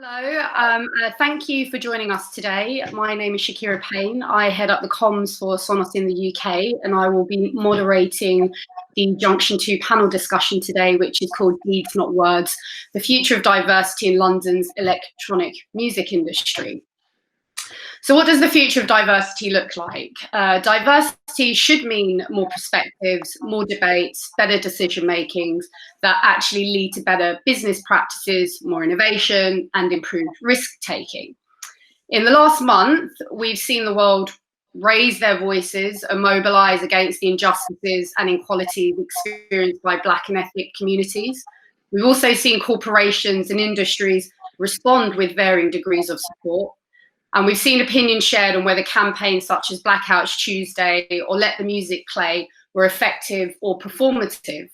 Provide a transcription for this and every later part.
Hello, thank you for joining us today. My name is Shakira Payne. I head up the comms for Sonos in the UK, and I will be moderating the Junction 2 panel discussion today, which is called Deeds Not Words, the future of diversity in London's electronic music industry. So what does the future of diversity look like? Diversity should mean more perspectives, more debates, better decision makings that actually lead to better business practices, more innovation, and improved risk taking. In the last month, we've seen the world raise their voices and mobilise against the injustices and inequalities experienced by Black and ethnic communities. We've also seen corporations and industries respond with varying degrees of support. And we've seen opinions shared on whether campaigns such as Blackouts Tuesday or Let the Music Play were effective or performative.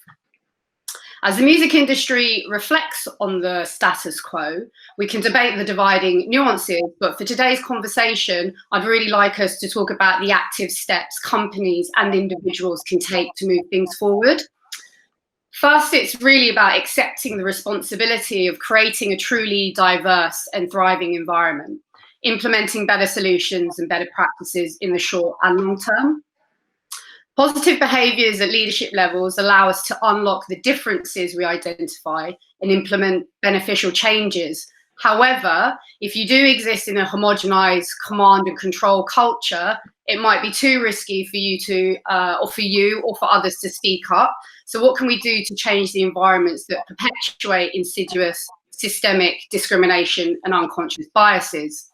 As the music industry reflects on the status quo, we can debate the dividing nuances, but for today's conversation, I'd really like us to talk about the active steps companies and individuals can take to move things forward. First, it's really about accepting the responsibility of creating a truly diverse and thriving environment, implementing better solutions and better practices in the short and long term. Positive behaviours at leadership levels allow us to unlock the differences we identify and implement beneficial changes. However, if you do exist in a homogenised command and control culture, it might be too risky for you to, or for others to speak up. So what can we do to change the environments that perpetuate insidious, systemic discrimination and unconscious biases?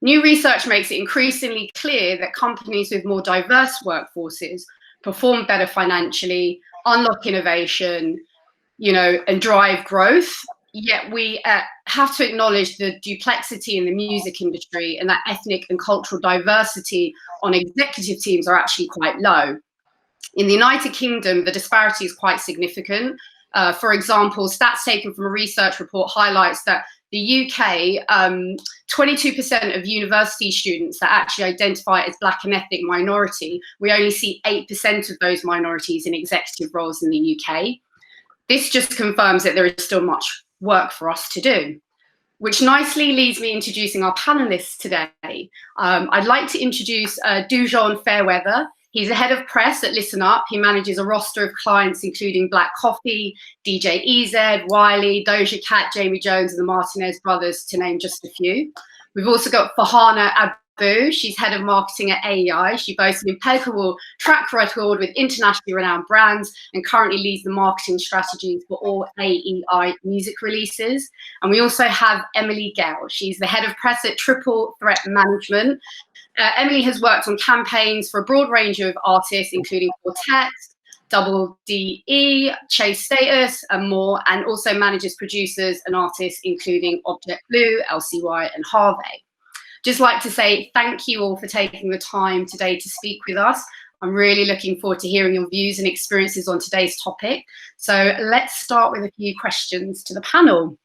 New research makes it increasingly clear that companies with more diverse workforces perform better financially, unlock innovation, and drive growth. Yet we have to acknowledge the duplexity in the music industry and that ethnic and cultural diversity on executive teams are actually quite low. In the United Kingdom, the disparity is quite significant. For example, stats taken from a research report highlights that the UK, 22% of university students that actually identify as Black and ethnic minority, we only see 8% of those minorities in executive roles in the UK. This just confirms that there is still much work for us to do, which nicely leads me introducing our panelists today. I'd like to introduce Dujon Fairweather. He's the head of press at Listen Up. He manages a roster of clients including Black Coffee, DJ EZ, Wiley, Doja Cat, Jamie Jones, and the Martinez Brothers, to name just a few. We've also got Farhana Aboo. She's head of marketing at AEI. She boasts an impeccable track record with internationally renowned brands and currently leads the marketing strategies for all AEI music releases. And we also have Emily Gale. She's the head of press at Triple Threat Management. Emily has worked on campaigns for a broad range of artists, including Quartet, Double DE, Chase Status, and more, and also manages producers and artists, including Object Blue, LCY, and Harvey. Just like to say thank you all for taking the time today to speak with us. I'm really looking forward to hearing your views and experiences on today's topic. So let's start with a few questions to the panel.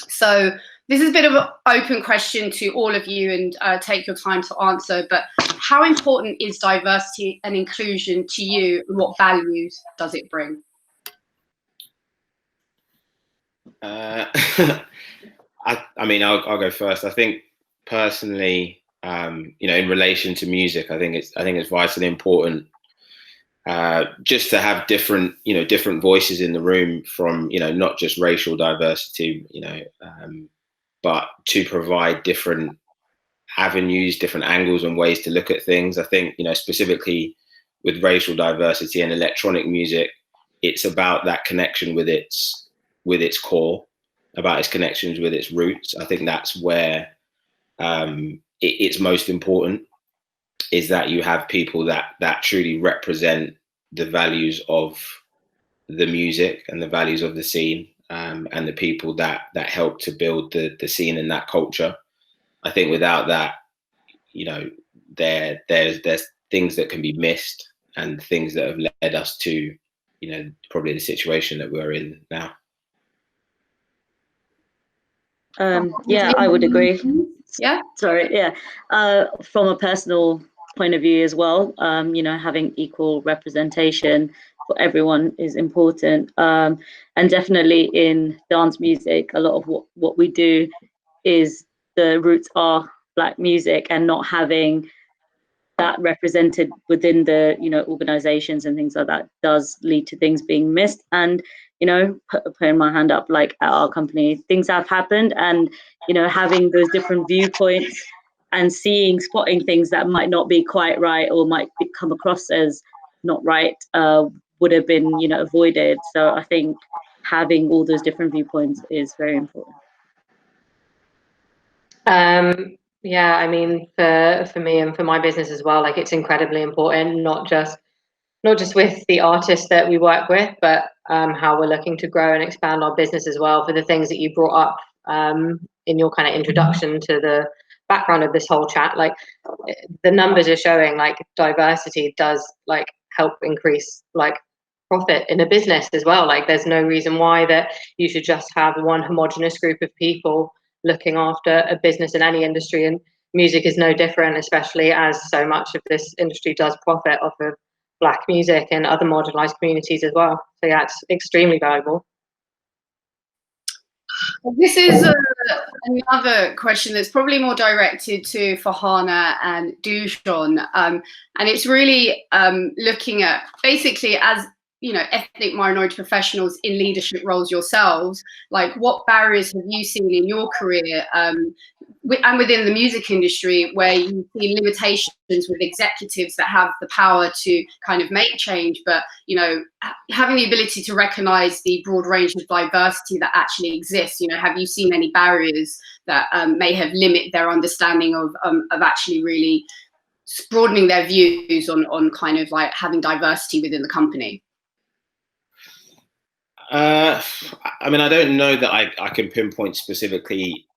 So this is a bit of an open question to all of you, and take your time to answer, but how important is diversity and inclusion to you, and what values does it bring? I mean, I'll go first. I think personally, in relation to music, I think it's vitally important just to have different voices in the room from, not just racial diversity, but to provide different avenues, different angles and ways to look at things. I think, specifically with racial diversity and electronic music, it's about that connection with its core, about its connections with its roots. I think that's where it's most important, is that you have people that truly represent the values of the music and the values of the scene, and the people that help to build the scene and that culture. I think without that, there's things that can be missed and things that have led us to, probably the situation that we're in now. Yeah, I would agree. Yeah. Sorry. Yeah. From a personal point of view as well, having equal representation for everyone is important. And definitely in dance music, a lot of what we do is the roots are Black music, and not having that represented within the organizations and things like that does lead to things being missed. And putting my hand up, like at our company, things have happened, and having those different viewpoints and spotting things that might not be quite right or might come across as not right would have been avoided. So I think having all those different viewpoints is very important. Yeah, I mean, for me and for my business as well, like it's incredibly important, not just with the artists that we work with, but how we're looking to grow and expand our business as well. For the things that you brought up in your kind of introduction to the background of this whole chat, like the numbers are showing like diversity does like help increase like profit in a business as well. Like there's no reason why that you should just have one homogenous group of people looking after a business in any industry, and music is no different, especially as so much of this industry does profit off of Black music and other marginalized communities as well. So yeah, it's extremely valuable. This is another question that's probably more directed to Farhana and Dujon, and it's really looking at basically as ethnic minority professionals in leadership roles yourselves, like what barriers have you seen in your career and within the music industry where you see limitations with executives that have the power to kind of make change, but having the ability to recognize the broad range of diversity that actually exists? Have you seen any barriers that may have limited their understanding of actually really broadening their views on kind of like having diversity within the company? I mean, I don't know that I can pinpoint specifically,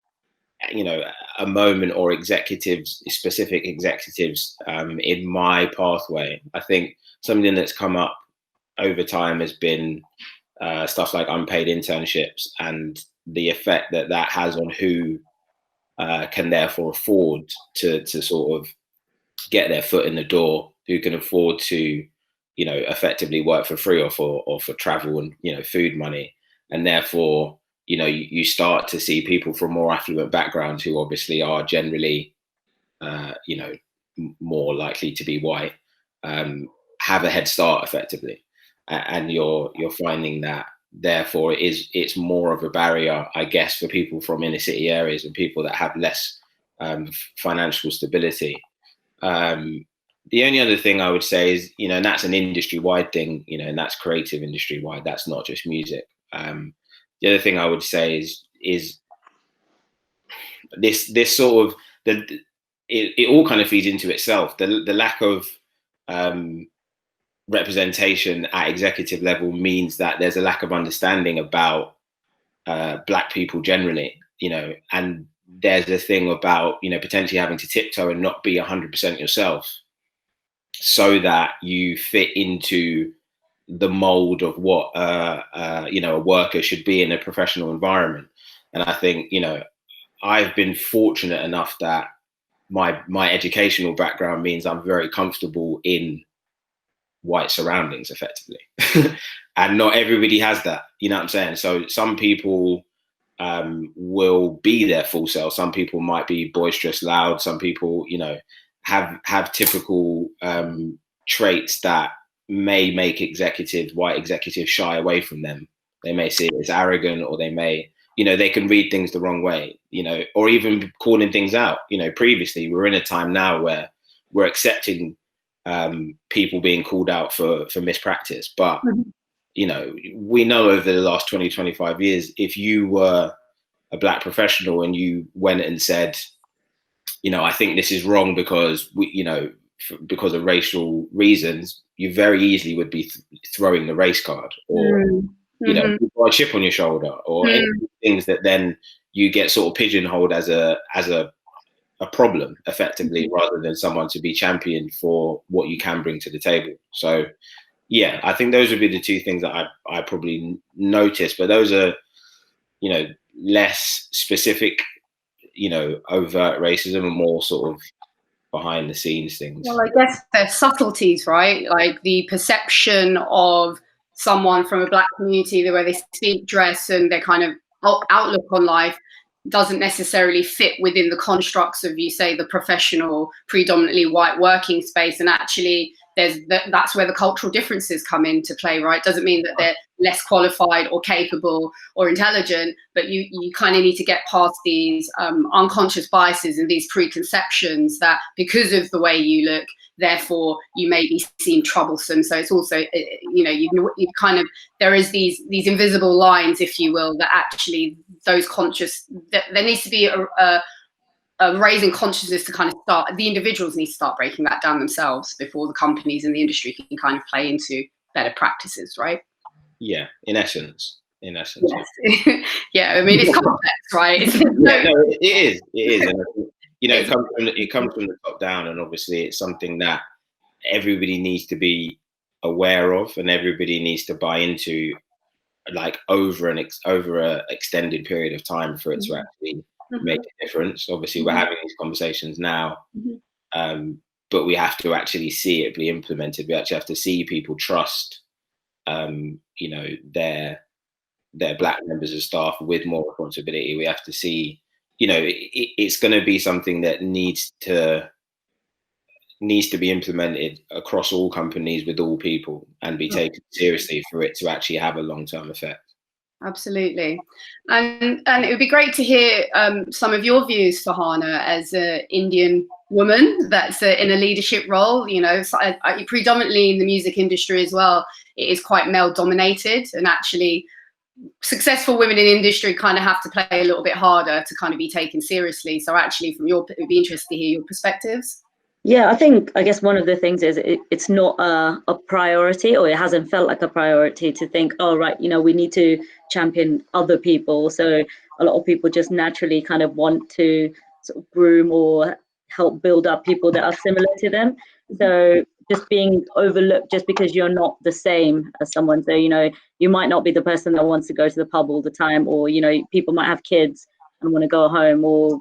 a moment or specific executives in my pathway. I think something that's come up over time has been stuff like unpaid internships and the effect that has on who can therefore afford to sort of get their foot in the door, who can afford to effectively work for free or for travel and food money. And therefore you start to see people from more affluent backgrounds, who obviously are generally more likely to be white, have a head start effectively. And you're finding that therefore it's more of a barrier, I guess, for people from inner city areas and people that have less financial stability. The only other thing I would say is, and that's an industry-wide thing, and that's creative industry-wide. That's not just music. The other thing I would say is this sort of it all kind of feeds into itself. The lack of representation at executive level means that there's a lack of understanding about Black people generally, and there's a thing about potentially having to tiptoe and not be 100% yourself, so that you fit into the mold of what a worker should be in a professional environment. And I think I've been fortunate enough that my educational background means I'm very comfortable in white surroundings, effectively. And not everybody has that, what I'm saying? So some people will be their full self. Some people might be boisterous, loud. Some people, have typical traits that may make white executives shy away from them. They may see it as arrogant, or they may, they can read things the wrong way, or even calling things out. Previously, we're in a time now where we're accepting people being called out for mispractice. But, we know over the last 20, 25 years, if you were a Black professional and you went and said, I think this is wrong because because of racial reasons, you very easily would be throwing the race card, or or a chip on your shoulder, or any things that then you get sort of pigeonholed as a problem, effectively, rather than someone to be championed for what you can bring to the table. So yeah, I think those would be the two things that I probably noticed, but those are less specific overt racism, and more sort of behind the scenes things. Well, I guess they're subtleties, right? Like the perception of someone from a Black community, the way they speak, dress, and their kind of outlook on life doesn't necessarily fit within the constructs of, you say, the professional, predominantly white working space. And actually, that's where the cultural differences come into play, right? Doesn't mean that they're less qualified or capable or intelligent, but you kind of need to get past these unconscious biases and these preconceptions that because of the way you look, therefore you may be seen troublesome. So it's also, you know, you kind of, there is these invisible lines, if you will, that actually those conscious, there needs to be a raising consciousness to kind of start, the individuals need to start breaking that down themselves before the companies and the industry can kind of play into better practices, right? Yeah, in essence. Yes. Yeah, I mean, it's complex, right? Yeah, no, it is. And I think, you know, it comes from the top down, and obviously it's something that everybody needs to be aware of, and everybody needs to buy into, like over a extended period of time for it to actually make a difference. Obviously, we're having these conversations now, but we have to actually see it be implemented. We actually have to see people trust, you know, their Black members of staff with more responsibility. We have to see, you know, it's going to be something that needs to be implemented across all companies with all people and be taken seriously for it to actually have a long-term effect. Absolutely. And it would be great to hear some of your views, Farhana, as an Indian woman that's in a leadership role. You know, so predominantly in the music industry as well, it is quite male dominated, and actually successful women in industry kind of have to play a little bit harder to kind of be taken seriously. So actually it would be interesting to hear your perspectives. Yeah, I guess one of the things is it's not a priority, or it hasn't felt like a priority to think, oh, right, you know, we need to champion other people. So a lot of people just naturally kind of want to sort of groom or help build up people that are similar to them. So just being overlooked just because you're not the same as someone. So, you know, you might not be the person that wants to go to the pub all the time, or, you know, people might have kids and want to go home, or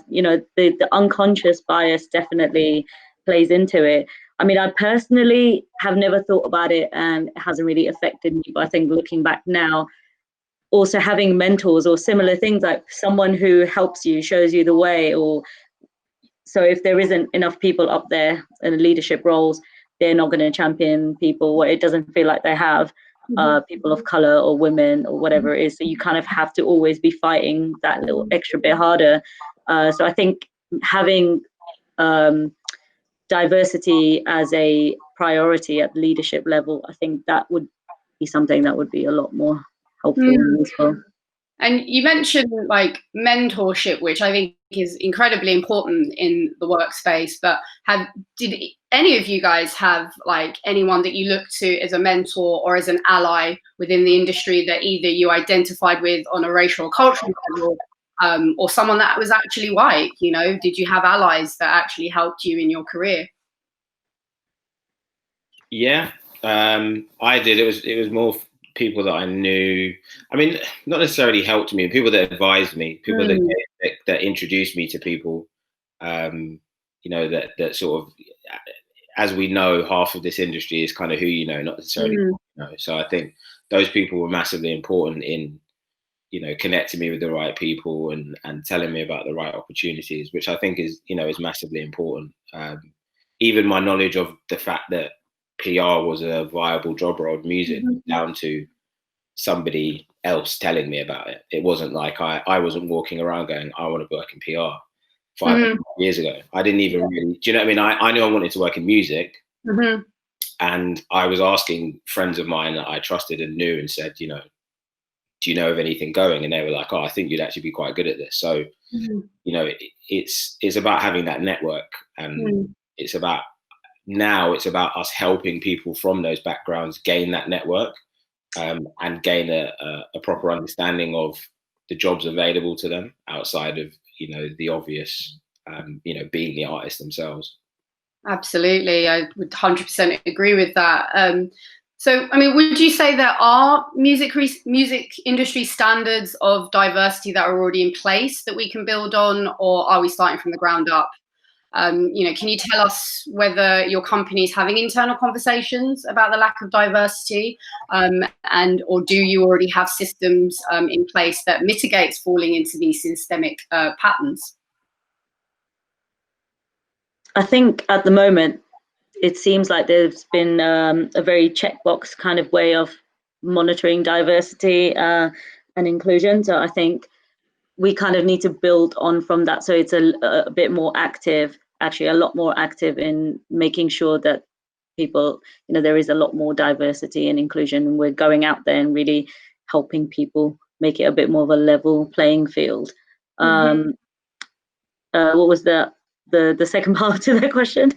you know, the unconscious bias definitely plays into it. I mean, I personally have never thought about it, and it hasn't really affected me. But I think looking back now, also having mentors or similar things, like someone who helps you, shows you the way, or so if there isn't enough people up there in leadership roles, they're not going to champion people where it doesn't feel like they have people of color or women or whatever it is. So you kind of have to always be fighting that little extra bit harder. So I think having diversity as a priority at the leadership level, I think that would be something that would be a lot more helpful and useful. And you mentioned like mentorship, which I think is incredibly important in the workspace, but did any of you guys have like anyone that you look to as a mentor or as an ally within the industry that either you identified with on a racial or cultural level, or someone that was actually white? You know, did you have allies that actually helped you in your career? Yeah, I did. It was more people that I knew. I mean, not necessarily helped me, people that advised me, people that introduced me to people. You know, that sort of, as we know, half of this industry is kind of who you know, not necessarily who you know. So I think those people were massively important in, you know, connecting me with the right people and telling me about the right opportunities, which I think is, you know, is massively important. Even my knowledge of the fact that PR was a viable job role in music down to somebody else telling me about it. It wasn't like I wasn't walking around going, I want to work in PR 5 years ago. I didn't even really, do you know what I mean? I knew I wanted to work in music, and I was asking friends of mine that I trusted and knew and said, you know, do you know of anything going? And they were like, oh, I think you'd actually be quite good at this. So, you know, it's about having that network, and it's about us helping people from those backgrounds gain that network, and gain a proper understanding of the jobs available to them outside of, you know, the obvious, you know, being the artist themselves. Absolutely, I would 100% agree with that. So, I mean, would you say there are music industry standards of diversity that are already in place that we can build on, or are we starting from the ground up? Can you tell us whether your company is having internal conversations about the lack of diversity, or do you already have systems in place that mitigates falling into these systemic patterns? I think at the moment, it seems like there's been a very checkbox kind of way of monitoring diversity and inclusion. So I think we kind of need to build on from that. So it's a bit more active, actually a lot more active in making sure that people, there is a lot more diversity and inclusion. We're going out there and really helping people make it a bit more of a level playing field. What was the second part to that question?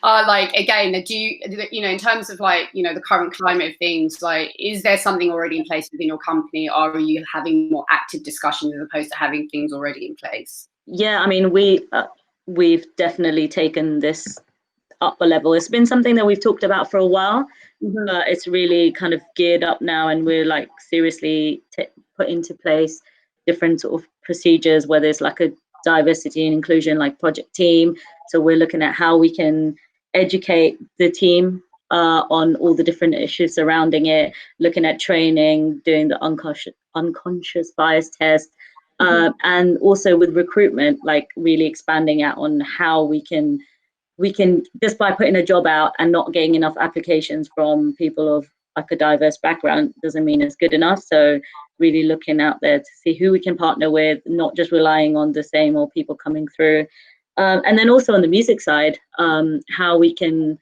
Like, again, do you, in terms of like, the current climate of things, like, is there something already in place within your company, or are you having more active discussions as opposed to having things already in place? Yeah, I mean, we've definitely taken this up a level. It's been something that we've talked about for a while, but it's really kind of geared up now, and we're like seriously put into place different sort of procedures, whether it's like a diversity and inclusion like project team. So we're looking at how we can educate the team on all the different issues surrounding it, looking at training, doing the unconscious bias test, and also with recruitment, like really expanding out on how we can just by putting a job out and not getting enough applications from people of like a diverse background doesn't mean it's good enough. So really looking out there to see who we can partner with, not just relying on the same old people coming through. And then also on the music side, how we can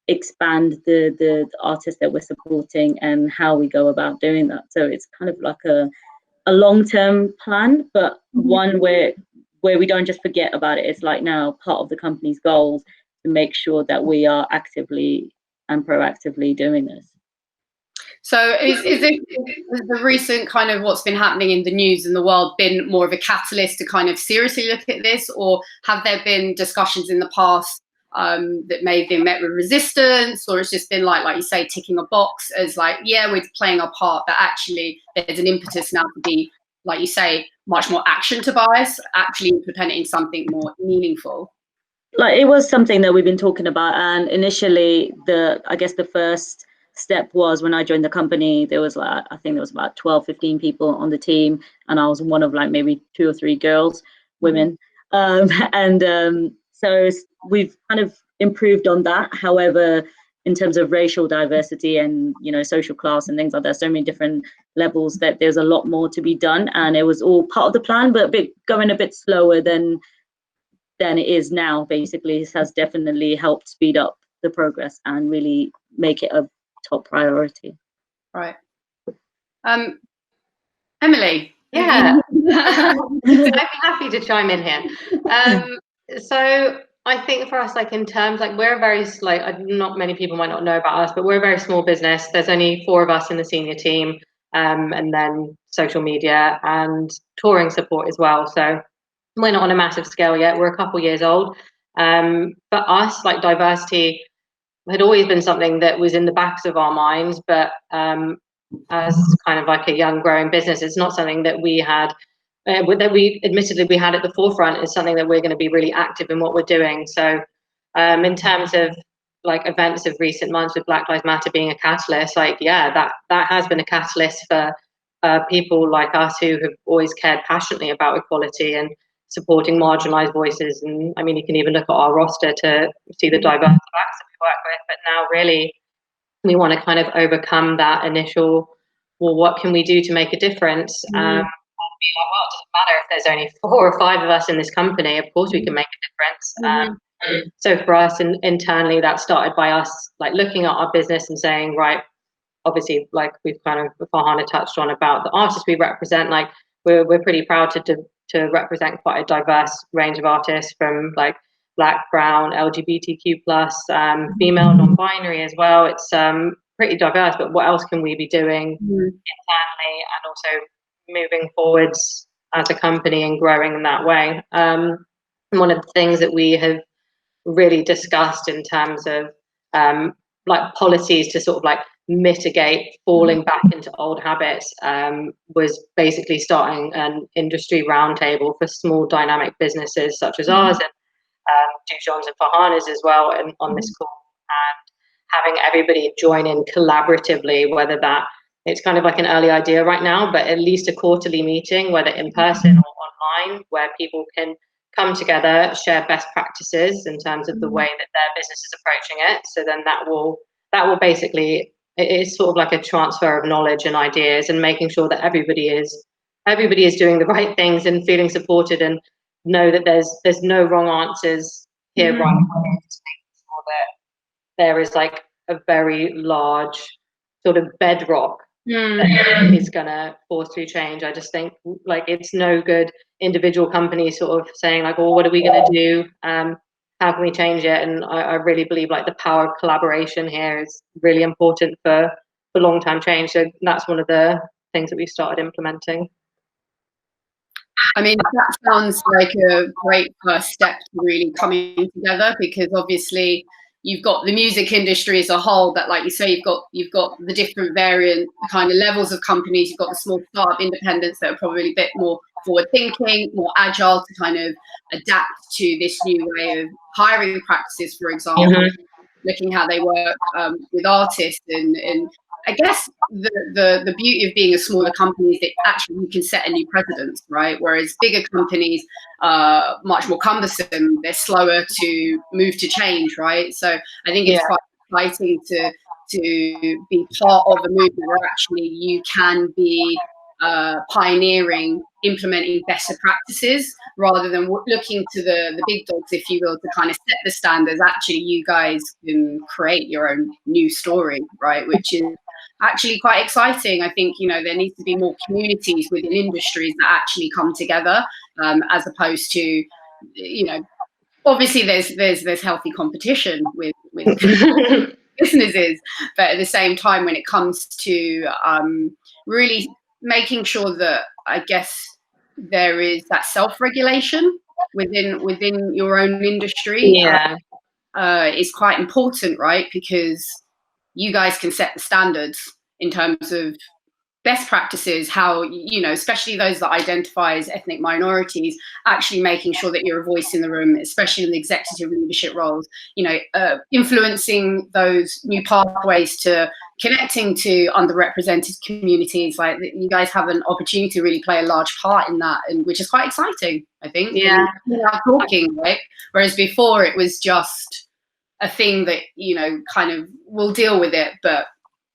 expand the artists that we're supporting and how we go about doing that. So it's kind of like a long-term plan, but one where we don't just forget about it. It's like now part of the company's goals to make sure that we are actively and proactively doing this. So is the recent kind of what's been happening in the news in the world been more of a catalyst to kind of seriously look at this, or have there been discussions in the past that may have been met with resistance, or it's just been like you say, ticking a box as like, yeah, we're playing our part, but actually there's an impetus now to be, like you say, much more action to bias, actually implementing something more meaningful? Like, it was something that we've been talking about, and initially I guess the first step was when I joined the company, there was like, I think there was about 12, 15 people on the team, and I was one of like maybe 2 or 3 women. So we've kind of improved on that. However, in terms of racial diversity and, social class and things like that, so many different levels, that there's a lot more to be done. And it was all part of the plan, but going a bit slower than it is now. Basically, this has definitely helped speed up the progress and really make it a top priority. Right. Emily? Yeah. I'd be happy to chime in here. So I think for us, like in terms, like we're very, not many people might not know about us, but we're a very small business. There's only 4 of us in the senior team, and then social media and touring support as well. So we're not on a massive scale yet. We're a couple years old. For us, like diversity had always been something that was in the backs of our minds, but as kind of like a young growing business, it's not something that we had that we admittedly we had at the forefront. Is something that we're going to be really active in what we're doing. So in terms of like events of recent months with Black Lives Matter being a catalyst, like that has been a catalyst for people like us who have always cared passionately about equality and supporting marginalized voices. And I mean, you can even look at our roster to see the diverse backs that we work with, but now really we want to kind of overcome that initial, well, what can we do to make a difference? And be like, well, it doesn't matter if there's only 4 or 5 of us in this company, of course we can make a difference. So for us internally, that started by us like looking at our business and saying, right, obviously, like we've kind of Farhana touched on about the artists we represent, like we're pretty proud to represent quite a diverse range of artists, from like Black, Brown, LGBTQ plus, female, non-binary as well. It's pretty diverse, but what else can we be doing internally and also moving forwards as a company and growing in that way? One of the things that we have really discussed in terms of like policies to sort of like mitigate falling back into old habits was basically starting an industry roundtable for small dynamic businesses such as ours, and Dujon's and Farhana's as well, and on this call, and having everybody join in collaboratively, whether that it's kind of like an early idea right now, but at least a quarterly meeting, whether in person or online, where people can come together, share best practices in terms of the way that their business is approaching it. So then that will basically, it is sort of like a transfer of knowledge and ideas, and making sure that everybody is doing the right things and feeling supported, and know that there's no wrong answers here, right? Just making sure that there is like a very large sort of bedrock that is gonna force through change. I just think like it's no good individual companies sort of saying like, "Oh, what are we gonna do? How can we change it?" And I really believe like the power of collaboration here is really important for long-term change. So that's one of the things that we started implementing. I mean, that sounds like a great first step to really coming together, because obviously you've got the music industry as a whole, but like you say, you've got the different variant kind of levels of companies. You've got the small startup independents that are probably a bit more forward thinking, more agile to kind of adapt to this new way of hiring practices, for example, looking how they work with artists. And I guess the beauty of being a smaller company is that actually you can set a new precedence, right? Whereas bigger companies are much more cumbersome. They're slower to move to change, right? So I think it's quite exciting to be part of a movement where actually you can be pioneering, implementing better practices, rather than looking to the big dogs, if you will, to kind of set the standards. Actually, you guys can create your own new story, right? Which is actually quite exciting. I think, you know, there needs to be more communities within industries that actually come together, as opposed to, you know, obviously there's healthy competition with businesses, but at the same time, when it comes to really making sure that, I guess, there is that self-regulation within your own industry, is quite important, right? Because you guys can set the standards in terms of best practices, how, you know, especially those that identify as ethnic minorities, actually making sure that you're a voice in the room, especially in the executive leadership roles, you know, influencing those new pathways to connecting to underrepresented communities. Like, you guys have an opportunity to really play a large part in that, and which is quite exciting, I think. Yeah. Talking, right? Whereas before it was just a thing that, you know, kind of we'll deal with it, but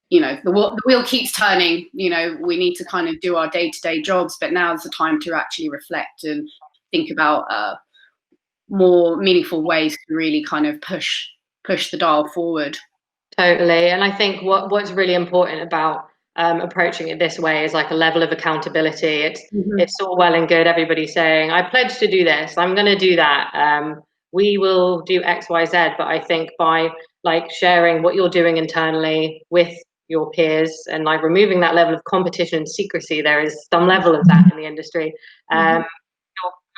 you know, the wheel keeps turning. You know, we need to kind of do our day-to-day jobs, but now's the time to actually reflect and think about more meaningful ways to really kind of push the dial forward. Totally. And I think what's really important about approaching it this way is like a level of accountability. It's all well and good everybody saying, I pledge to do this, I'm going to do that, we will do X, Y, Z. But I think by like sharing what you're doing internally with your peers, and like removing that level of competition and secrecy, there is some level of that in the industry. You're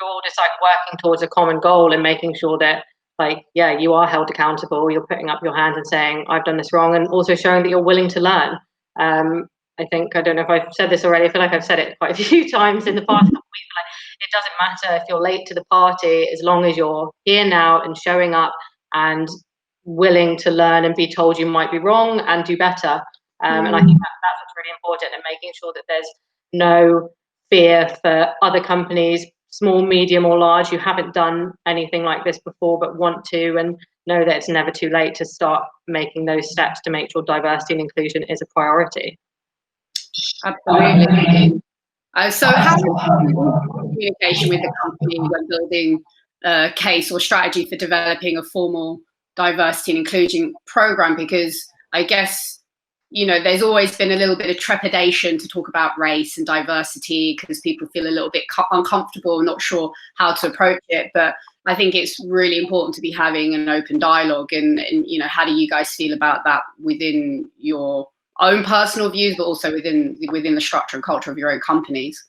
all just like working towards a common goal and making sure that, like, yeah, you are held accountable. You're putting up your hand and saying, I've done this wrong, and also showing that you're willing to learn. I think, I don't know if I've said this already, I feel like I've said it quite a few times in the past couple of weeks, like, it doesn't matter if you're late to the party, as long as you're here now and showing up and willing to learn and be told you might be wrong and do better. And I think that's what's really important, and making sure that there's no fear for other companies, small, medium or large, who haven't done anything like this before but want to, and know that it's never too late to start making those steps to make sure diversity and inclusion is a priority. Absolutely. So how is communication with the company when building a case or strategy for developing a formal diversity and inclusion program? Because I guess, you know, there's always been a little bit of trepidation to talk about race and diversity because people feel a little bit uncomfortable, not sure how to approach it. But I think it's really important to be having an open dialogue. And you know, how do you guys feel about that within your own personal views, but also within the structure and culture of your own companies?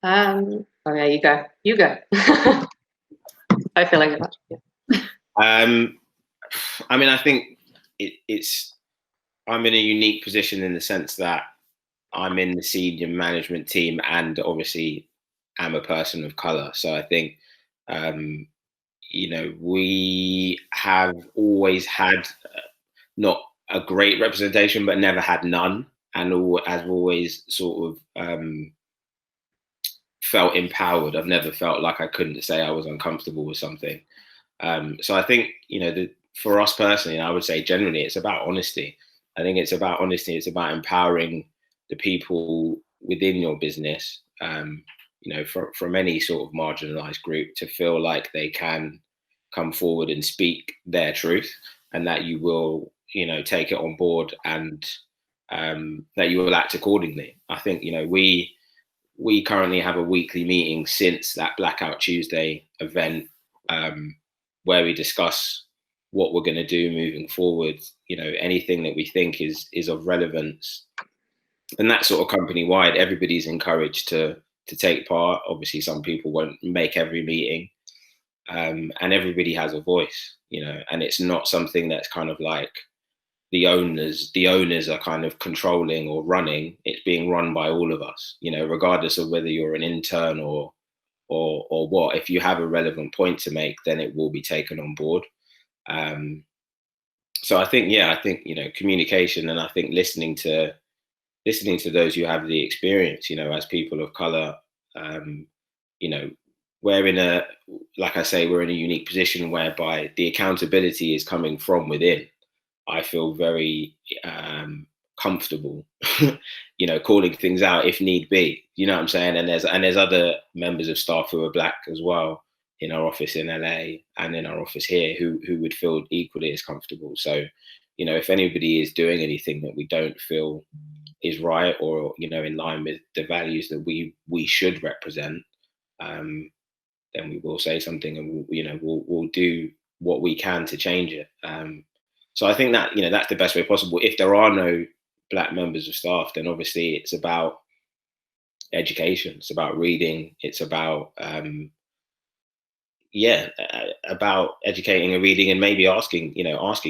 Oh yeah, you go. I feel like that. I mean, I think it's I'm in a unique position in the sense that I'm in the senior management team, and obviously I'm a person of color. So I think, you know, we have always had not a great representation, but never had none. And I've always sort of felt empowered. I've never felt like I couldn't say I was uncomfortable with something. So I think, you know, for us personally, I would say generally, it's about honesty. I think it's about honesty. It's about empowering the people within your business, you know, from any sort of marginalized group, to feel like they can come forward and speak their truth, and that you will, you know, take it on board, and that you will act accordingly. I think, you know, we currently have a weekly meeting since that Blackout Tuesday event, where we discuss what we're going to do moving forward. You know, anything that we think is of relevance, and that sort of company wide. Everybody's encouraged to take part. Obviously, some people won't make every meeting, and everybody has a voice. You know, and it's not something that's kind of like the owners are kind of controlling or running. It's being run by all of us, you know, regardless of whether you're an intern or what. If you have a relevant point to make, then it will be taken on board. So I think, you know, communication, and I think listening to those who have the experience, you know, as people of color. You know, like I say, we're in a unique position whereby the accountability is coming from within. I feel very comfortable, you know, calling things out if need be. You know what I'm saying? And there's other members of staff who are Black as well in our office in LA and in our office here who would feel equally as comfortable. So, you know, if anybody is doing anything that we don't feel is right, or, you know, in line with the values that we should represent, then we will say something, and we'll do what we can to change it. So I think that, you know, that's the best way possible. If there are no Black members of staff, then obviously it's about education. It's about reading. It's about about educating and reading, and maybe asking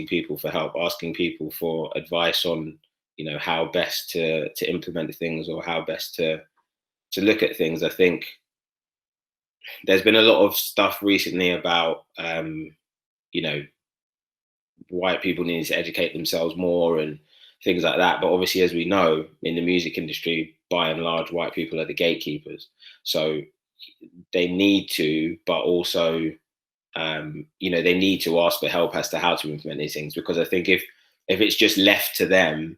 people for help, asking people for advice on, you know, how best to implement things, or how best to look at things. I think there's been a lot of stuff recently about you know, white people needing to educate themselves more and things like that. But obviously, as we know, in the music industry, by and large, white people are the gatekeepers. So they need to, but also, you know, they need to ask for help as to how to implement these things. Because I think if it's just left to them,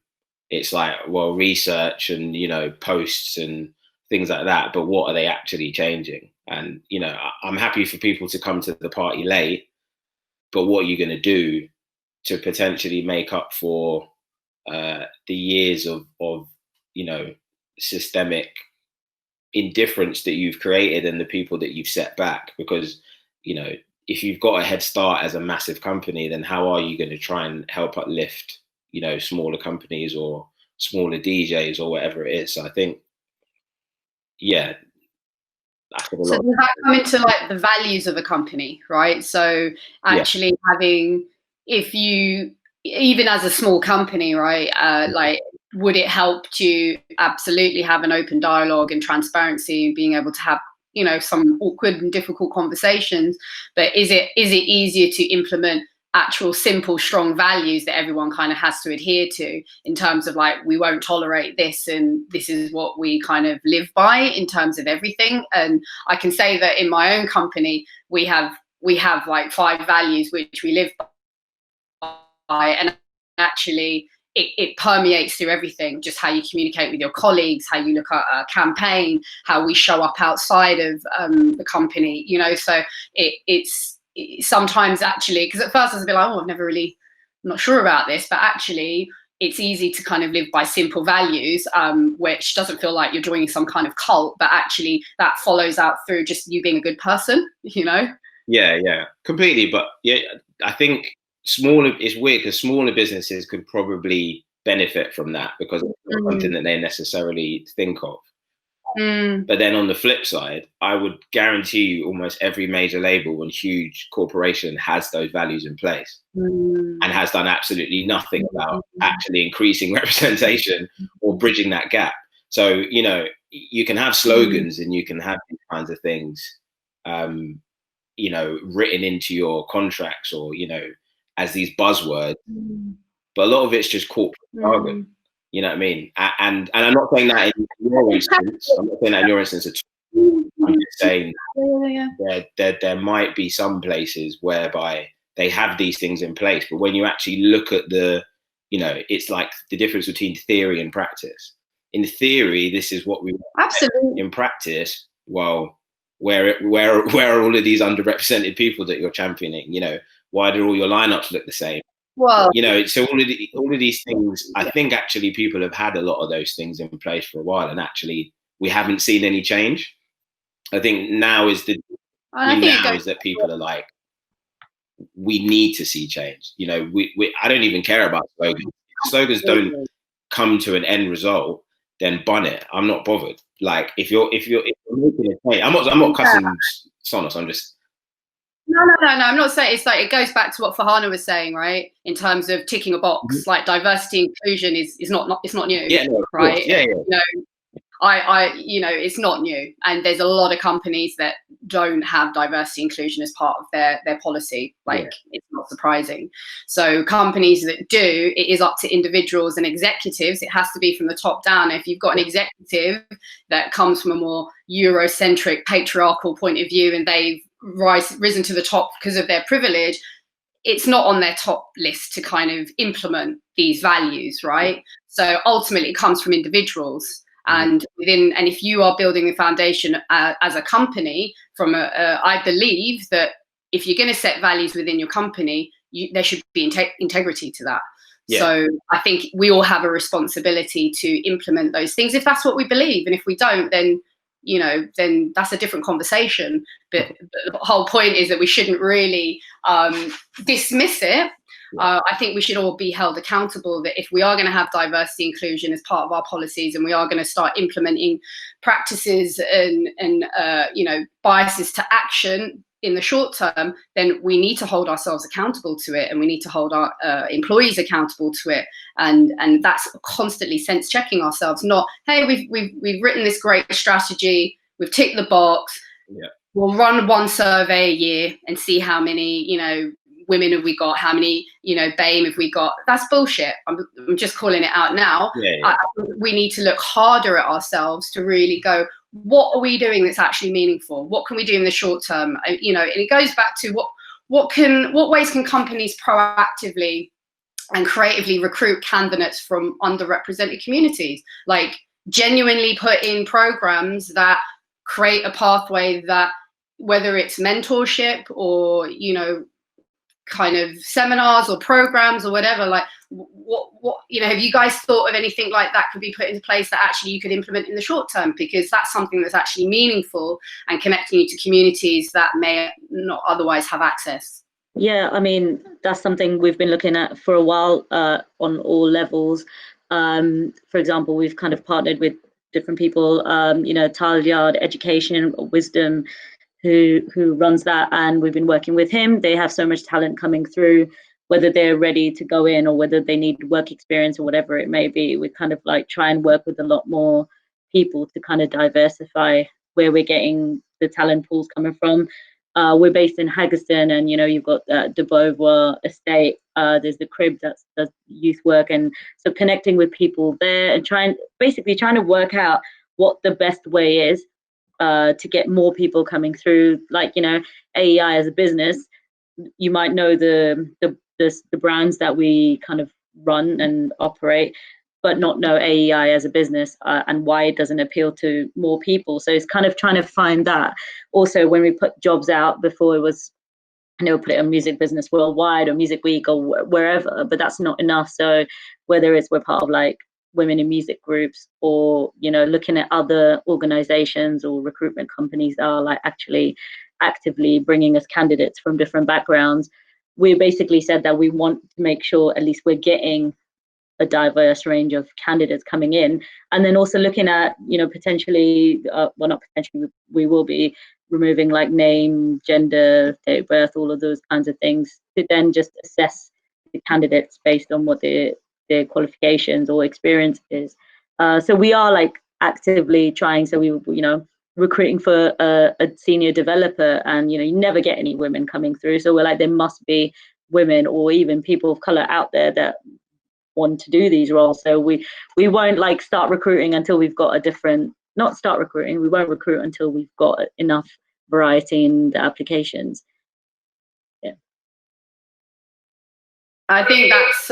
it's like, well, research and, you know, posts and things like that. But what are they actually changing? And, you know, I'm happy for people to come to the party late, but what are you going to do to potentially make up for the years of you know, systemic indifference that you've created and the people that you've set back? Because, you know, if you've got a head start as a massive company, then how are you going to try and help uplift, you know, smaller companies or smaller DJs or whatever it is? So I think, yeah. So does that come into like the values of a company, right? So actually having, if you, even as a small company, right, like, would it help to absolutely have an open dialogue and transparency and being able to have, you know, some awkward and difficult conversations? But is it easier to implement actual simple, strong values that everyone kind of has to adhere to, in terms of like, we won't tolerate this, and this is what we kind of live by in terms of everything? And I can say that in my own company, we have like 5 values which we live by, and actually it permeates through everything, just how you communicate with your colleagues, how you look at a campaign, how we show up outside of the company, you know. So it's sometimes actually, because at first I was a bit like, oh, I'm not sure about this, but actually it's easy to kind of live by simple values, which doesn't feel like you're joining some kind of cult, but actually that follows out through just you being a good person, you know? Yeah, completely. But yeah, I think it's weird because smaller businesses could probably benefit from that, because it's not something that they necessarily think of. But then on the flip side, I would guarantee you almost every major label and huge corporation has those values in place and has done absolutely nothing about actually increasing representation or bridging that gap. So, you know, you can have slogans and you can have these kinds of things, you know, written into your contracts or, you know, as these buzzwords, but a lot of it's just corporate jargon. You know what I mean? And I'm not saying that in your instance. I'm not saying that in your instance at all. I'm just saying there might be some places whereby they have these things in place, but when you actually look at the, you know, it's like the difference between theory and practice. In theory, this is what we want. Absolutely. In practice, well, where are all of these underrepresented people that you're championing? You know, why do all your lineups look the same? Well, you know, so all of these things, I think actually people have had a lot of those things in place for a while, and actually we haven't seen any change. I think now is that people are like, we need to see change. You know, I don't even care about slogans. If slogans don't come to an end result, then bun it. I'm not bothered. Like if you're making a change, I'm not cussing Sonos. I'm just. No. I'm not saying, it's like, it goes back to what Farhana was saying, right? In terms of ticking a box, like diversity inclusion is not new. Yeah, no, right? Yeah. You know, you know, it's not new, and there's a lot of companies that don't have diversity inclusion as part of their policy. Like, it's not surprising. So companies that do, it is up to individuals and executives. It has to be from the top down. If you've got an executive that comes from a more Eurocentric, patriarchal point of view, and they've risen to the top because of their privilege, it's not on their top list to kind of implement these values, right? So ultimately it comes from individuals. And if you are building a foundation as a company I believe that if you're going to set values within your company, there should be integrity to that. So I think we all have a responsibility to implement those things if that's what we believe. And if we don't, then, you know, then that's a different conversation. But the whole point is that we shouldn't really dismiss it. I think we should all be held accountable that if we are going to have diversity inclusion as part of our policies, and we are going to start implementing practices and you know, biases to action in the short term, then we need to hold ourselves accountable to it, and we need to hold our employees accountable to it, and that's constantly sense checking ourselves. Not, hey, we've written this great strategy, we've ticked the box, we'll run one survey a year and see how many, you know, women have we got, how many, you know, BAME have we got. That's bullshit. I'm just calling it out now. We need to look harder at ourselves to really go, what are we doing that's actually meaningful? What can we do in the short term? You know, and it goes back to what ways can companies proactively and creatively recruit candidates from underrepresented communities? Like, genuinely put in programs that create a pathway, that whether it's mentorship or, you know, kind of seminars or programs or whatever, like what you know, have you guys thought of anything like that could be put into place that actually you could implement in the short term? Because that's something that's actually meaningful and connecting you to communities that may not otherwise have access. Yeah, I mean, that's something we've been looking at for a while on all levels. For example, we've kind of partnered with different people, you know, Talyard Education, Wisdom, who runs that, and we've been working with him. They have so much talent coming through, whether they're ready to go in or whether they need work experience or whatever it may be. We kind of like try and work with a lot more people to kind of diversify where we're getting the talent pools coming from. We're based in Haggerston, and you know, you've got the Beauvoir estate, there's the crib that does youth work, and so connecting with people there and trying to work out what the best way is to get more people coming through. Like, you know, AEI as a business, you might know the brands that we kind of run and operate, but not know AEI as a business and why it doesn't appeal to more people. So it's kind of trying to find that. Also, when we put jobs out, before it was, you know, put it on Music Business Worldwide or Music Week or wherever, but that's not enough. So whether it's we're part of like women in music groups, or, you know, looking at other organizations or recruitment companies that are like actually actively bringing us candidates from different backgrounds, we basically said that we want to make sure at least we're getting a diverse range of candidates coming in, and then also looking at, you know, potentially, well, not potentially, we will be removing like name, gender, date of birth, all of those kinds of things, to then just assess the candidates based on what their qualifications or experience is. So we are like actively trying. So we, you know, recruiting for a senior developer, and you know, you never get any women coming through. So we're like, there must be women or even people of color out there that want to do these roles. So we won't like start recruiting until we've got a different, not start recruiting, we won't recruit until we've got enough variety in the applications. Yeah, I think that's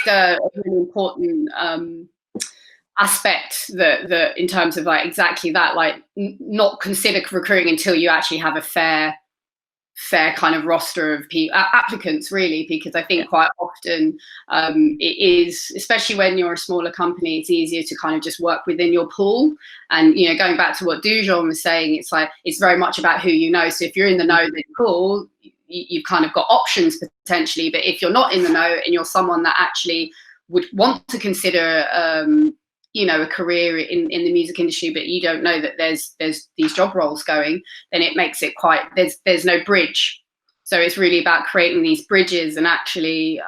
the really important aspect, that in terms of like exactly that, like not consider recruiting until you actually have a fair kind of roster of applicants, really, because I think quite often it is, especially when you're a smaller company, it's easier to kind of just work within your pool. And you know, going back to what Dujon was saying, it's like it's very much about who you know. So if you're in the know, then cool, you've kind of got options potentially. But if you're not in the know and you're someone that actually would want to consider you know, a career in the music industry, but you don't know that there's these job roles going, then it makes it quite, there's no bridge. So it's really about creating these bridges, and actually,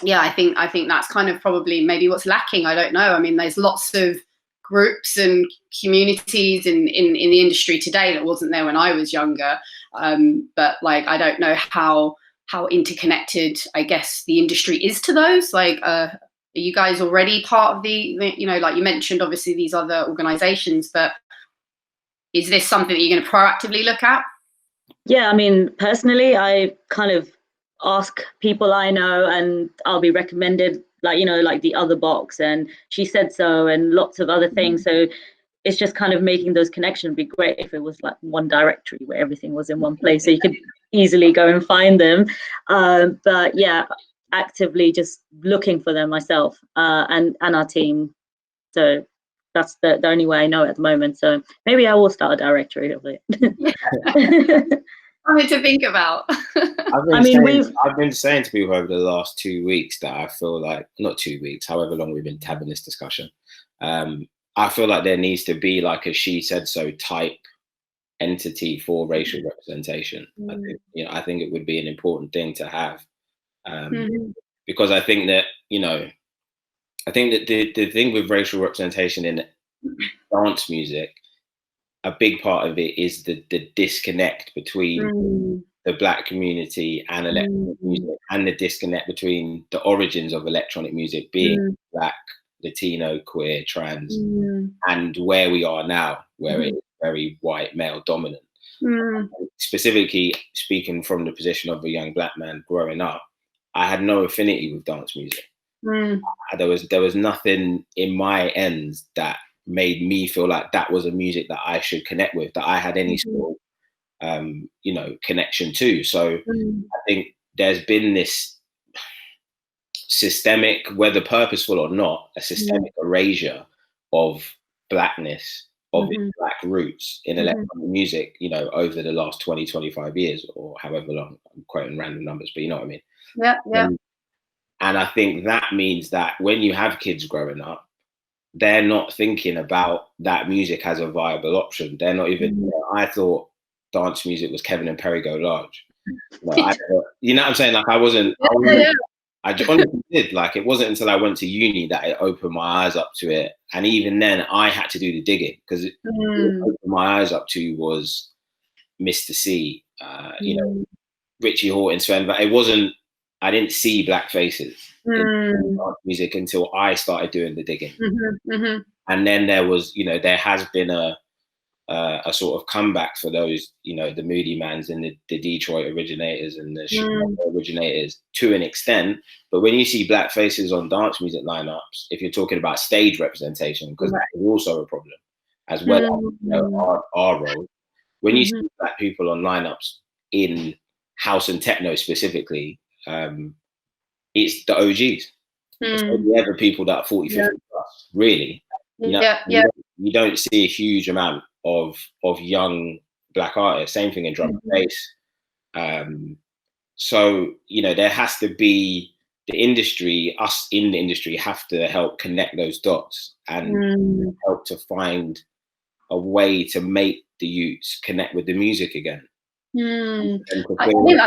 yeah, I think that's kind of probably maybe what's lacking. I don't know. I mean, there's lots of groups and communities in the industry today that wasn't there when I was younger. But like, I don't know how interconnected, I guess, the industry is to those. Like, are you guys already part of the, you know, like you mentioned, obviously these other organizations, but is this something that you're going to proactively look at? Yeah, I mean, personally, I kind of ask people I know, and I'll be recommended, like, you know, like the other box, and she said so, and lots of other things. So it's just kind of making those connections. It'd be great if it was like one directory where everything was in one place, so you could easily go and find them. But yeah, actively just looking for them myself, and our team. So that's the only way I know at the moment. So maybe I will start a directory of it. Something to think about. I've been saying to people over the last 2 weeks that I feel like, not 2 weeks, however long we've been having this discussion, I feel like there needs to be like a she said so type entity for racial representation. I think it would be an important thing to have, because I think that, you know, I think that the thing with racial representation in dance music, a big part of it is the disconnect between the Black community and electronic music, and the disconnect between the origins of electronic music being Black, Latino, queer, trans, and where we are now, where it's very white, male dominant. Specifically speaking from the position of a young Black man growing up, I had no affinity with dance music. There was nothing in my ends that made me feel like that was a music that I should connect with, that I had any sort of, you know, connection to. So I think there's been this systemic, whether purposeful or not, a systemic erasure of Blackness, of its Black roots in electronic music, you know, over the last 20, 25 years, or however long. I'm quoting random numbers, but you know what I mean? Yeah. And I think that means that when you have kids growing up, they're not thinking about that music as a viable option. They're not even, you know, I thought dance music was Kevin and Perry Go Large. You know what I'm saying? Like I honestly did. Like it wasn't until I went to uni that it opened my eyes up to it. And even then I had to do the digging, because it opened my eyes up to was Mr. C, you know, Richie Hawtin, Sven, but it wasn't, I didn't see Black faces in dance music until I started doing the digging. And then there was, you know, there has been a sort of comeback for those, you know, the Moody Mans and the Detroit originators and the Chicago originators to an extent. But when you see Black faces on dance music lineups, if you're talking about stage representation, because that is also a problem, as well as, you know, our role. When you see Black people on lineups in house and techno specifically, it's the OGs. It's only ever people that are 40, 50 plus, really. You know, you don't see a huge amount of young Black artists. Same thing in drum and bass. So, you know, there has to be the industry, us in the industry, have to help connect those dots and help to find a way to make the youths connect with the music again. I think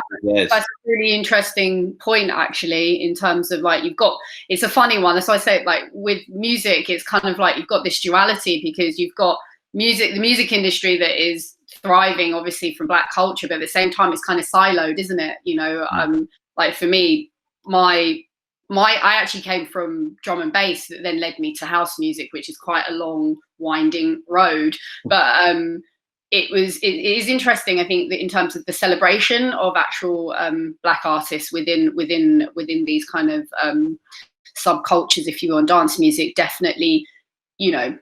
that's a really interesting point, actually, in terms of like, it's a funny one. That's why I say, like, with music, it's kind of like you've got this duality, because you've got the music industry that is thriving, obviously, from Black culture, but at the same time, it's kind of siloed, isn't it? You know, like for me, I actually came from drum and bass, that then led me to house music, which is quite a long, winding road. But it is interesting, I think, that in terms of the celebration of actual Black artists within these kind of subcultures, if you will, on dance music, definitely, you know,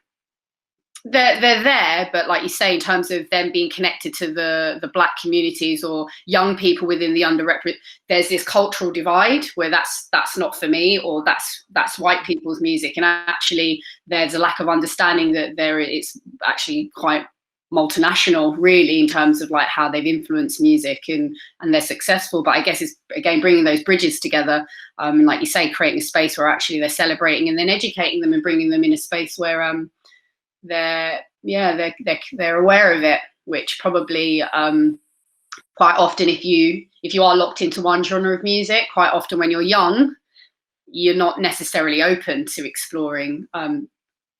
they're there, but like you say, in terms of them being connected to the Black communities or young people within the underrepresented, there's this cultural divide where that's not for me, or that's white people's music, and actually there's a lack of understanding that it's actually quite multinational, really, in terms of like how they've influenced music and they're successful. But I guess it's, again, bringing those bridges together, and like you say, creating a space where actually they're celebrating and then educating them and bringing them in a space where they're aware of it, which probably quite often, if you are locked into one genre of music, quite often when you're young, you're not necessarily open to exploring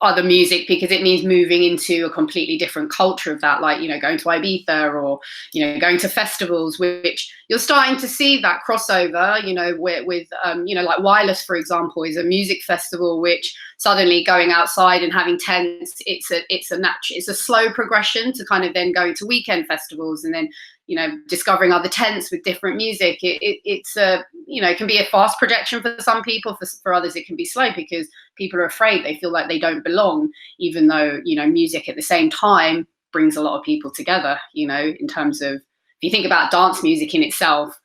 other music, because it means moving into a completely different culture of that, like, you know, going to Ibiza or, you know, going to festivals, which you're starting to see that crossover, you know, with you know, like Wireless, for example, is a music festival which suddenly going outside and having tents, it's a slow progression to kind of then going to weekend festivals and then, you know, discovering other tents with different music. It's a, you know, it can be a fast projection for some people. For others, it can be slow, because people are afraid. They feel like they don't belong, even though, you know, music at the same time brings a lot of people together, you know, in terms of, if you think about dance music in itself,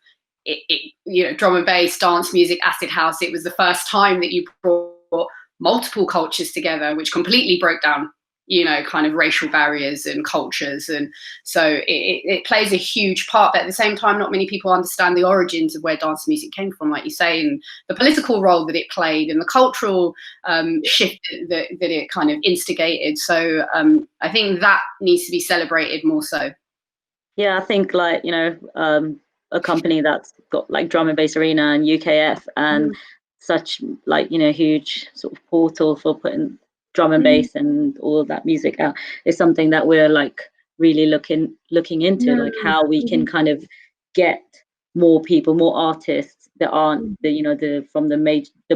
you know, drum and bass, dance music, acid house, it was the first time that you brought multiple cultures together, which completely broke down, you know, kind of racial barriers and cultures. And so it plays a huge part, but at the same time, not many people understand the origins of where dance music came from, like you say, and the political role that it played and the cultural shift that it kind of instigated. So I think that needs to be celebrated more so. Yeah, I think, like, you know, a company that's got like Drum and Bass Arena and UKF and such, like, you know, huge sort of portal for putting drum and bass and all of that music out is something that we're like really looking into, like how we can kind of get more people, more artists that aren't the, you know, from the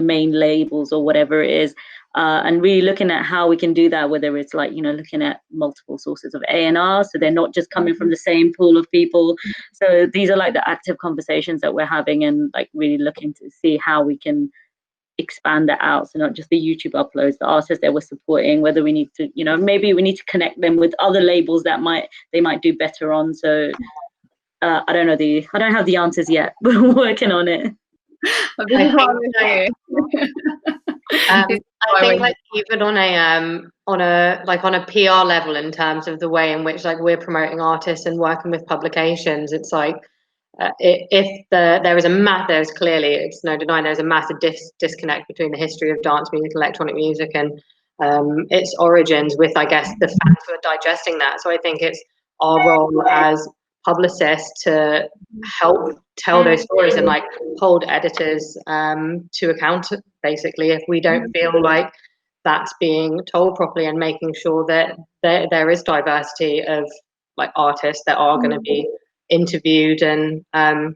main labels or whatever it is, and really looking at how we can do that, whether it's like, you know, looking at multiple sources of A&R, so they're not just coming from the same pool of people. So these are like the active conversations that we're having, and like really looking to see how we can expand that out. So not just the YouTube uploads, the artists that we're supporting, whether we need to, you know, maybe we need to connect them with other labels that they might do better on. So I don't have the answers yet, but we're working on it. I think like even on a PR level, in terms of the way in which like we're promoting artists and working with publications, it's like there's clearly, it's no denying, there's a massive disconnect between the history of dance music, electronic music, and its origins, with, I guess, the fans who are digesting that. So I think it's our role as publicists to help tell those stories and like hold editors to account, basically, if we don't feel like that's being told properly, and making sure that there is diversity of like artists that are going to be interviewed and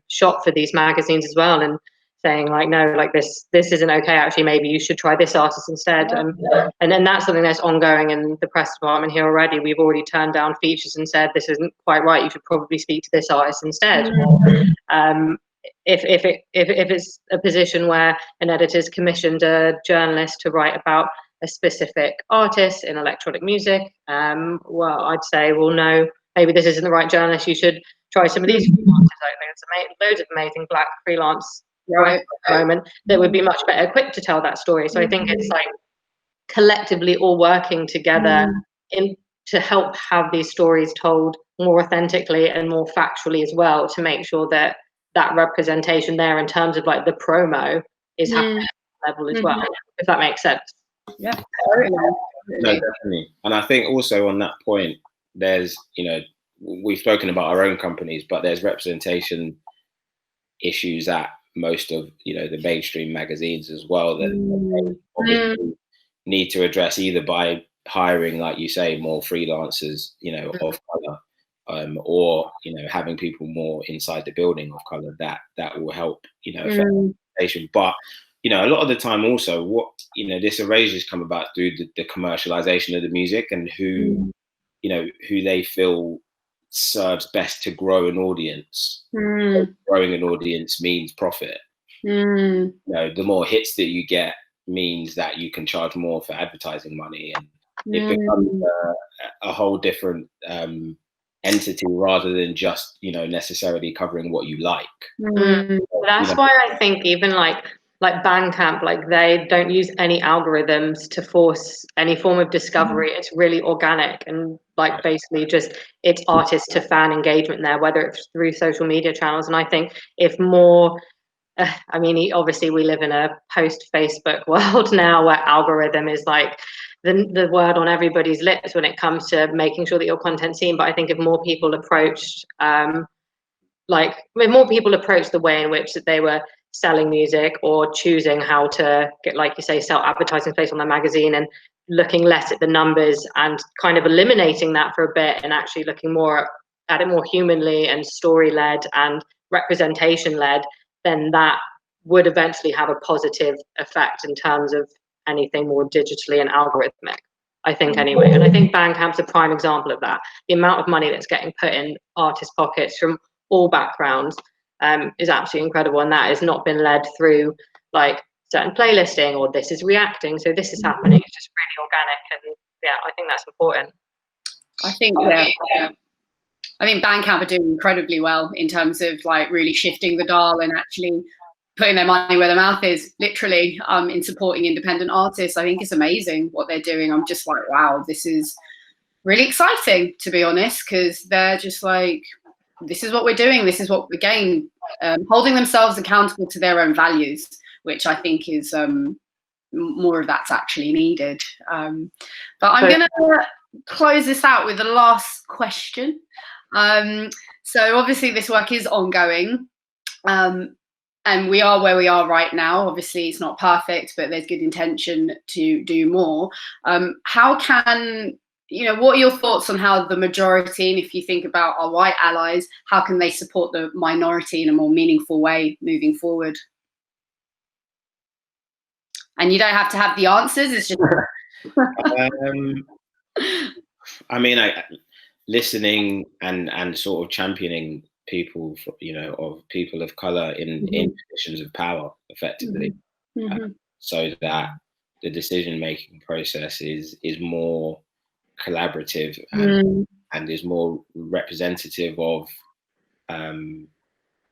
shot for these magazines as well, and saying like, no, like this isn't okay, actually maybe you should try this artist instead. And then that's something that's ongoing in the press department here already. We've already turned down features and said, this isn't quite right, you should probably speak to this artist instead. If it's a position where an editor's commissioned a journalist to write about a specific artist in electronic music, well, I'd say, well, no, maybe this isn't the right journalist, you should try some of these freelancers. I think it's loads of amazing Black freelance at the moment that would be much better equipped to tell that story. So I think it's like collectively all working together to help have these stories told more authentically and more factually as well, to make sure that that representation there in terms of like the promo is happening at that level as well, if that makes sense. Yeah, no, definitely. And I think also on that point, there's, you know, we've spoken about our own companies, but there's representation issues at most of, you know, the mainstream magazines as well that they obviously need to address, either by hiring, like you say, more freelancers, you know, of color, or, you know, having people more inside the building of color. That will help, you know, representation. But, you know, a lot of the time also, what, you know, this erasure's come about through the commercialization of the music, and who, you know, who they feel serves best to grow an audience. Growing an audience means profit. You know, the more hits that you get means that you can charge more for advertising money, and it becomes a whole different entity, rather than just, you know, necessarily covering what you like. That's why I think even like Bandcamp, like they don't use any algorithms to force any form of discovery. It's really organic, and like basically just it's artist to fan engagement there, whether it's through social media channels. And I think if more, I mean, obviously we live in a post-Facebook world now, where algorithm is like the word on everybody's lips when it comes to making sure that your content's seen. But I think if more people approached, like when more people approached the way in which that they were selling music, or choosing how to get, like you say, sell advertising space on their magazine, and looking less at the numbers and kind of eliminating that for a bit, and actually looking more at it more humanly and story-led and representation-led, then that would eventually have a positive effect in terms of anything more digitally and algorithmic, I think, anyway. And I think Bandcamp's a prime example of that. The amount of money that's getting put in artists' pockets from all backgrounds is absolutely incredible, and that has not been led through like certain playlisting, or this is reacting, so this is happening. It's just really organic, and yeah, I think that's important. I think Bandcamp are doing incredibly well in terms of like really shifting the dial and actually putting their money where their mouth is, literally, in supporting independent artists. I think it's amazing what they're doing. I'm just like, wow, this is really exciting, to be honest, because they're just like, this is what we're doing, this is what we're getting, holding themselves accountable to their own values, which I think is more of that's actually needed. But I'm going to close this out with the last question. So obviously this work is ongoing, and we are where we are right now. Obviously it's not perfect, but there's good intention to do more. How can, you know, what are your thoughts on how the majority, and if you think about our white allies, how can they support the minority in a more meaningful way moving forward? And you don't have to have the answers, it's just I mean, listening and sort of championing people, you know, of people of color in positions of power effectively, so that the decision-making process is more collaborative and is more representative of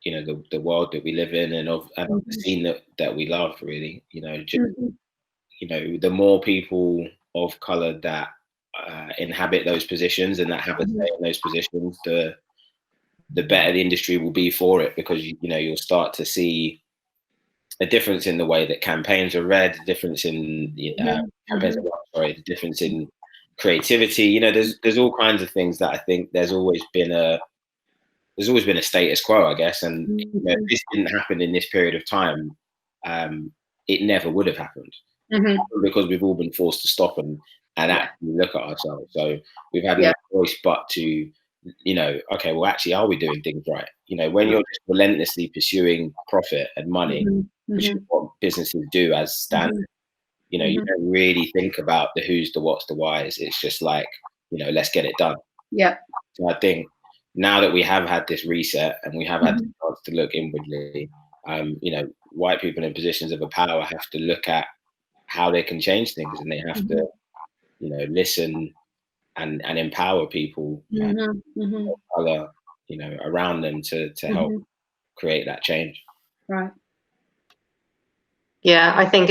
you know, the world that we live in, and of the scene that we love, really. You know, just, you know, the more people of color that inhabit those positions and that have a say in those positions, the better the industry will be for it, because you know, you'll start to see a difference in the way that campaigns are read, a difference in the difference in creativity. You know, there's all kinds of things that I think there's always been a status quo, I guess, and you know, if this didn't happen in this period of time, it never would have happened, because we've all been forced to stop and actually look at ourselves. So we've had no choice but to, you know, okay, well, actually, are we doing things right? You know, when you're just relentlessly pursuing profit and money, which is what businesses do as standard, you know, you don't really think about the who's, the what's, the whys. It's just like, you know, let's get it done. Yeah. So I think now that we have had this reset and we have had the chance to look inwardly, you know, white people in positions of power have to look at how they can change things, and they have to, you know, listen and empower people of color, you know, around them to help create that change. Right. Yeah, I think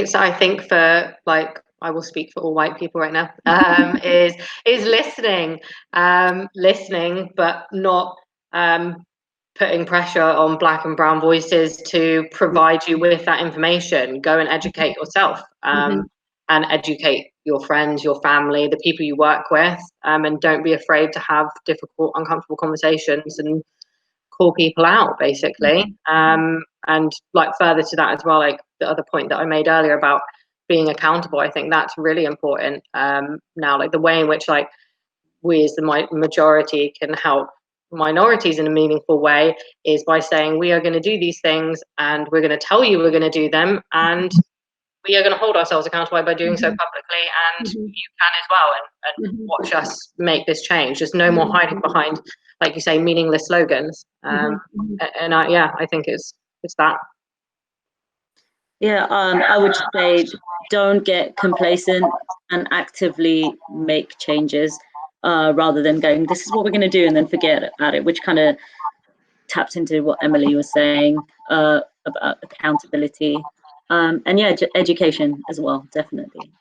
for, like, I will speak for all white people right now, is listening, but not putting pressure on Black and brown voices to provide you with that information. Go and educate yourself, and educate your friends, your family, the people you work with, and don't be afraid to have difficult, uncomfortable conversations and call people out, basically. And like further to that as well, like the other point that I made earlier about being accountable, I think that's really important now. Like the way in which like we as the majority can help minorities in a meaningful way is by saying we are going to do these things and we're going to tell you we're going to do them, and we are going to hold ourselves accountable by doing so publicly, and you can as well, and watch us make this change. There's no more hiding behind, like you say, meaningless slogans. And I think it's that. Yeah, I would just say don't get complacent and actively make changes rather than going, this is what we're going to do, and then forget about it, which kind of taps into what Emily was saying about accountability. And yeah, education as well, definitely.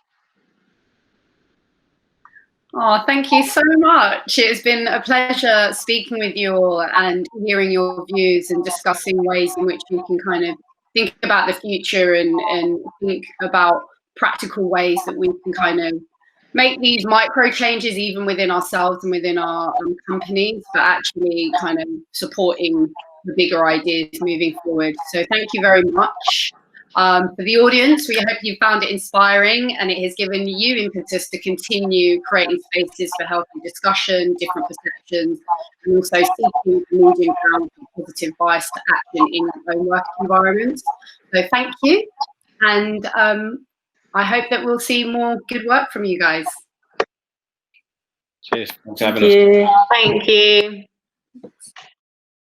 Oh, thank you so much. It's been a pleasure speaking with you all and hearing your views and discussing ways in which we can kind of think about the future and think about practical ways that we can kind of make these micro changes even within ourselves and within our companies, but actually kind of supporting the bigger ideas moving forward. So thank you very much. For the audience, we hope you found it inspiring and it has given you impetus to continue creating spaces for healthy discussion, different perceptions, and also seeking moving around positive bias to action in your own work environments. So thank you, and I hope that we'll see more good work from you guys. Cheers. Thanks for having us. Thank you.